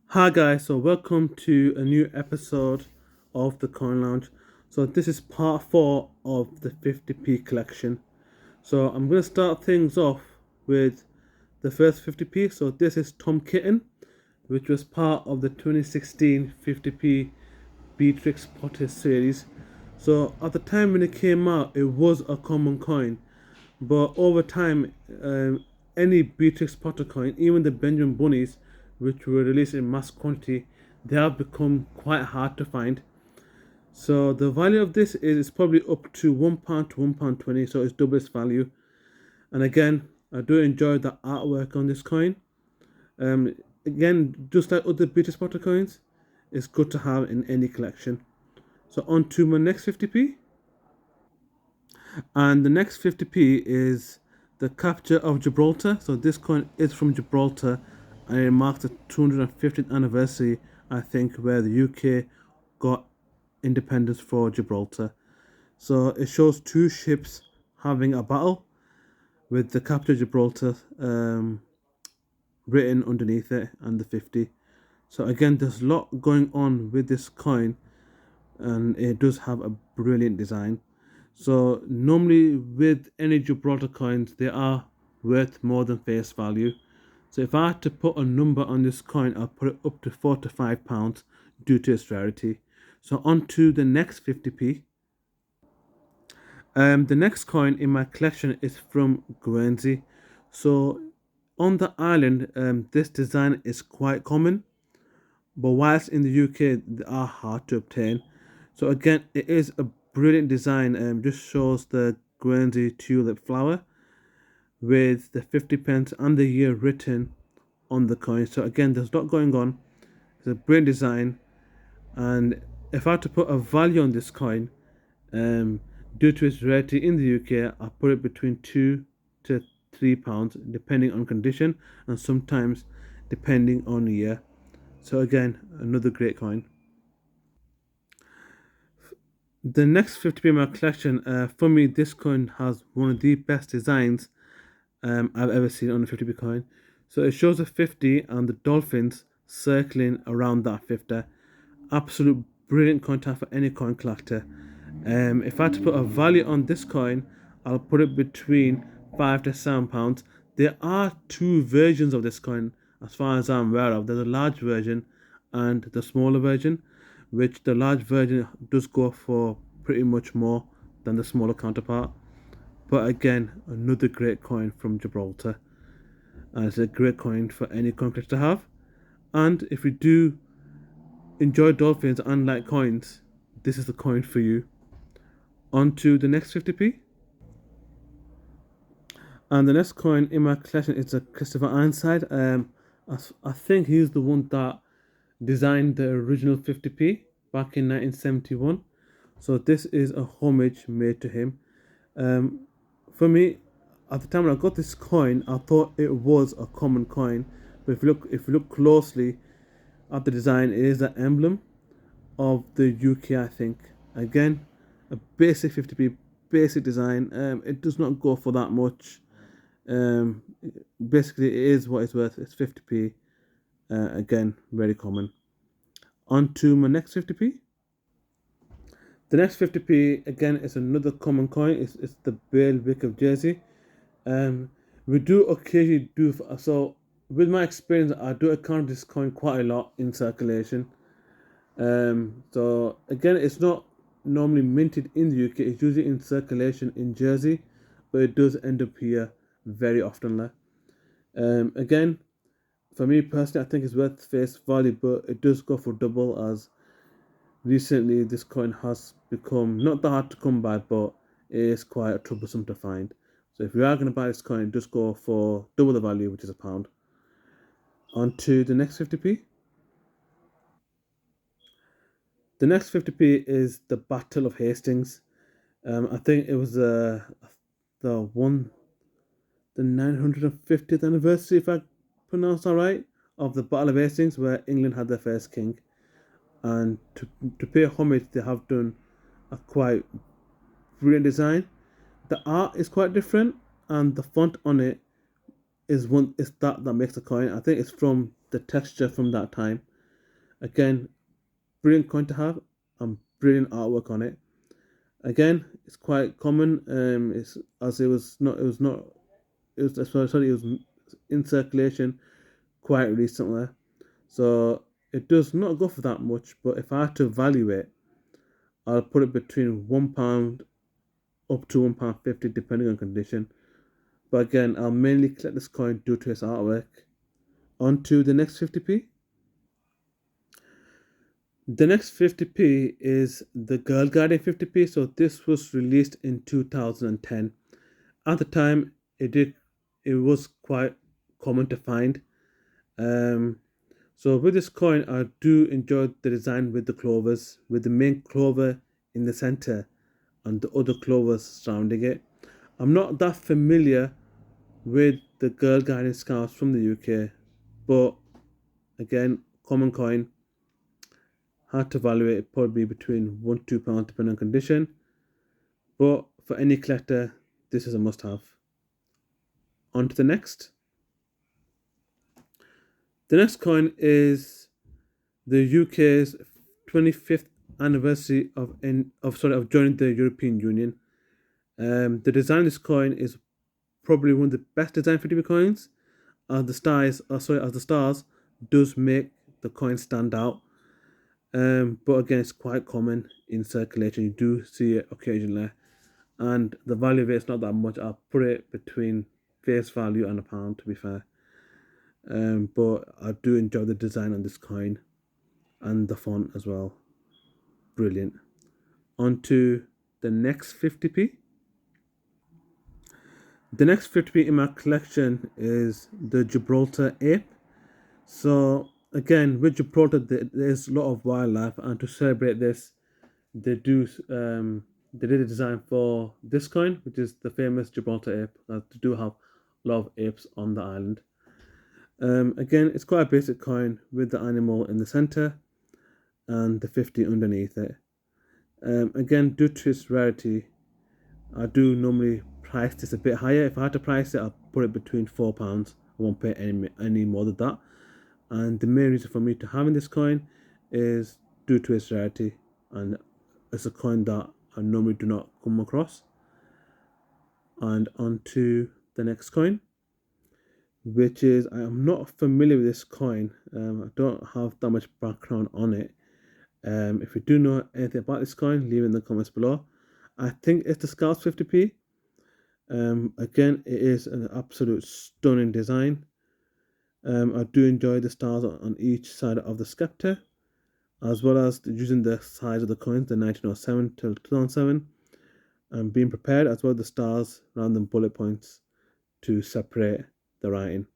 Hi guys, so welcome to a new episode of the Coin Lounge. So this is part 4 of the 50p collection. So I'm going to start things off with the first 50p. So this is Tom Kitten, which was part of the 2016 50p Beatrix Potter series. So at the time when it came out, it was a common coin, but over time, any Beatrix Potter coin, even the Benjamin Bunnies, which were released in mass quantity, they have become quite hard to find. So the value of this is probably up to £1 to £1.20, so it's double its value. And again, I do enjoy the artwork on this coin. Again, just like other Beatrix Potter coins, it's good to have in any collection. So on to my next 50p. And the next 50p is the capture of Gibraltar. So this coin is from Gibraltar and it marks the 250th anniversary, I think, where the UK got independence for Gibraltar. So it shows two ships having a battle with the capture Gibraltar written underneath it and the 50. So again, there's a lot going on with this coin and it does have a brilliant design. So normally with any Gibraltar coins, they are worth more than face value. So if I had to put a number on this coin, I'll put it up to £4 to £5 due to its rarity. So on to the next 50p. The next coin in my collection is from Guernsey. So on the island, this design is quite common, but whilst in the UK they are hard to obtain. So again, it is a brilliant design. Just shows the Guernsey tulip flower with the 50 pence and the year written on the coin. So again, there's a lot going on. It's a brilliant design, and if I had to put a value on this coin, um, due to its rarity in the UK, I put it between £2 to £3, depending on condition, and sometimes depending on year. So again, another great coin. The next 50p in my collection, for me, this coin has one of the best designs I've ever seen on a 50p coin. So it shows a 50 and the dolphins circling around that 50. Absolute brilliant coin type for any coin collector. If I had to put a value on this coin, I'll put it between £5 to £7. There are two versions of this coin, as far as I'm aware of. There's a large version and the smaller version, which the large version does go for pretty much more than the smaller counterpart. But again, another great coin from Gibraltar. And it's a great coin for any coin collector to have. And if you do enjoy dolphins and like coins, this is the coin for you. On to the next 50p. And the next coin in my collection is a Christopher Ironside. I think he's the one that designed the original 50p back in 1971. So this is a homage made to him. Um, for me, at the time when I got this coin, I thought it was a common coin. But if you look closely at the design, it is an emblem of the UK, I think. Again, a basic 50p, basic design. It does not go for that much. Um, Basically, it is what it's worth. It's 50p. Again, very common. On to my next 50p. The next 50p, again, is another common coin. It's the Bailiwick of Jersey. Um, we do occasionally do, so with my experience, I do encounter this coin quite a lot in circulation. So again, it's not normally minted in the UK. It's usually in circulation in Jersey, but it does end up here very often. Again, for me personally, I think it's worth face value, but it does go for double as recently this coin has become not that hard to come by, but it is quite troublesome to find. So if you are going to buy this coin, just go for double the value, which is £1. On to the next 50p. The next 50p is the Battle of Hastings. I think it was the one the 950th anniversary, if I pronounce that right, of the Battle of Hastings, where England had their first king. And to pay homage, they have done a quite brilliant design. The art is quite different, and the font on it is that makes the coin. I think it's from the texture from that time. Again, brilliant coin to have and brilliant artwork on it. Again, it's quite common. It's as it was not. It was not. It was sorry. It was in circulation quite recently, so it does not go for that much. But if I had to value it, I'll put it between £1 up to £1.50 depending on condition. But again, I'll mainly collect this coin due to its artwork. On to the next 50p. The next 50p is the Girl Guardian 50p. So this was released in 2010. At the time, it was quite common to find. So with this coin, I do enjoy the design with the clovers, with the main clover in the center and the other clovers surrounding it. I'm not that familiar with the Girl Guiding scarves from the UK, but again, common coin. Hard to evaluate it, probably between £1 to £2 depending on condition. But for any collector, this is a must-have. On to the next. The next coin is the UK's 25th anniversary of joining the European Union. The design of this coin is probably one of the best designed 50p coins, as the stars does make the coin stand out. But again, it's quite common in circulation. You do see it occasionally, and the value of it is not that much. I'll put it between face value and £1, to be fair. But I do enjoy the design on this coin and the font as well. Brilliant. On to the next 50p. The next 50p in my collection is the Gibraltar Ape. So again, with Gibraltar, there's a lot of wildlife, and to celebrate this, they did a design for this coin, which is the famous Gibraltar Ape. They do have a lot of apes on the island. Again, it's quite a basic coin with the animal in the center and the 50 underneath it. Again, due to its rarity, I do normally price this a bit higher. If I had to price it, I'll put it between £4. I won't pay any more than that. And the main reason for me to having this coin is due to its rarity, and it's a coin that I normally do not come across. And on to the next coin, which is, I am not familiar with this coin. I don't have that much background on it. If you do know anything about this coin, leave it in the comments below. I think it's the Scouts 50p. Again, it is an absolute stunning design. I do enjoy the stars on each side of the scepter, as well as using the size of the coins, the 1907 till 2007, and being prepared, as well as the stars around the bullet points to separate the writing.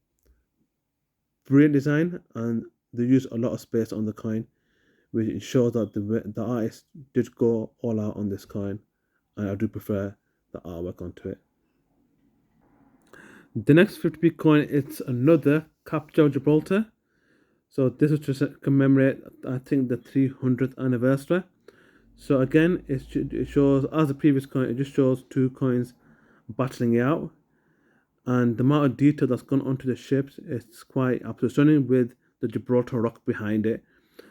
Brilliant design, and they use a lot of space on the coin, which ensures that the artist did go all out on this coin, and I do prefer the artwork onto it. The next 50p coin, it's another Capture of Gibraltar. So this is to commemorate, I think, the 300th anniversary. So again, it shows, as the previous coin, it just shows two coins battling it out. And the amount of detail that's gone onto the ships is quite absolutely stunning, with the Gibraltar Rock behind it.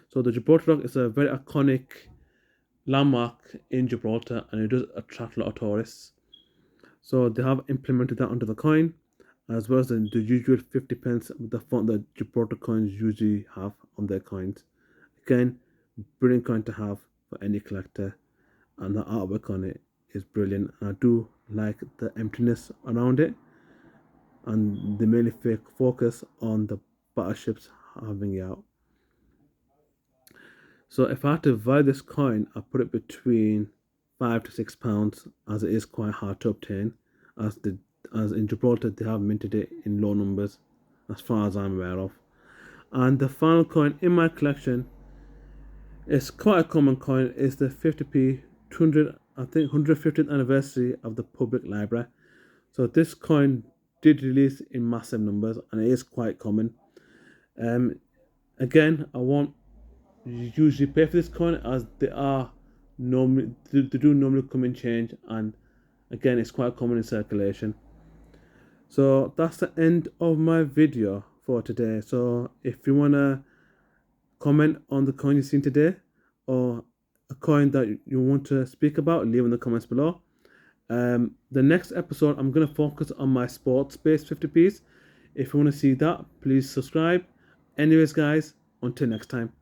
So the Gibraltar Rock is a very iconic landmark in Gibraltar, and it does attract a lot of tourists. So they have implemented that onto the coin, as well as the usual 50 pence with the font that Gibraltar coins usually have on their coins. Again, brilliant coin to have for any collector, and the artwork on it is brilliant. And I do like the emptiness around it, and they mainly focus on the battleships having it out. So if I had to value this coin, I put it between £5 to £6, as it is quite hard to obtain, as in Gibraltar they have minted it in low numbers, as far as I'm aware of. And the final coin in my collection is quite a common coin. It's the 50p 150th anniversary of the public library. So this coin did release in massive numbers, and it is quite common. Again, I won't usually pay for this coin, as they do normally come in change, and again, it's quite common in circulation. So that's the end of my video for today. So if you want to comment on the coin you've seen today, or a coin that you want to speak about, leave in the comments below. The next episode, I'm going to focus on my sports-based 50p's. If you want to see that, please subscribe. Anyways, guys, until next time.